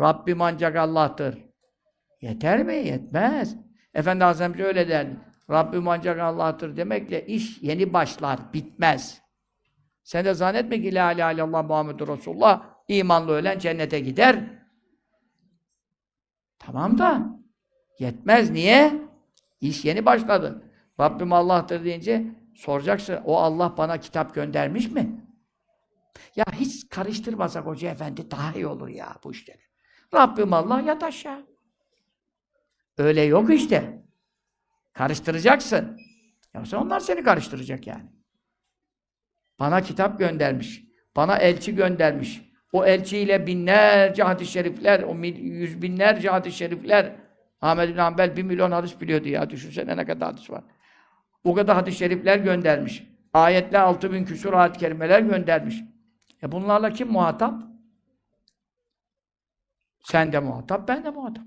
Rabbim ancak Allah'tır. Yeter mi? Yetmez. Efendi Hazretleri öyle derdi. Rabbim ancak Allah'tır demekle iş yeni başlar, bitmez. Sen de zannetme ki la ilahe illallah Muhammedur Resulullah imanlı ölen cennete gider. Tamam da yetmez. Niye? İş yeni başladı. Rabbim Allah'tır deyince soracaksın, o Allah bana kitap göndermiş mi? Ya hiç karıştırmasak Hoca Efendi daha iyi olur ya bu işleri. Rabbim Allah, yat aşağı. Öyle yok işte. Karıştıracaksın. Yoksa onlar seni karıştıracak yani. Bana kitap göndermiş. Bana elçi göndermiş. O elçiyle binlerce hadis-i şerifler, o yüz binlerce hadis-i şerifler. Ahmed bin Hanbel 1 milyon hadis biliyordu ya. Düşünsene ne kadar hadis var. O kadar hadis-i şerifler göndermiş. Ayetler 6000 küsur ayet-i kerimeler göndermiş. Bunlarla kim muhatap? Sen de muhatap, ben de muhatap.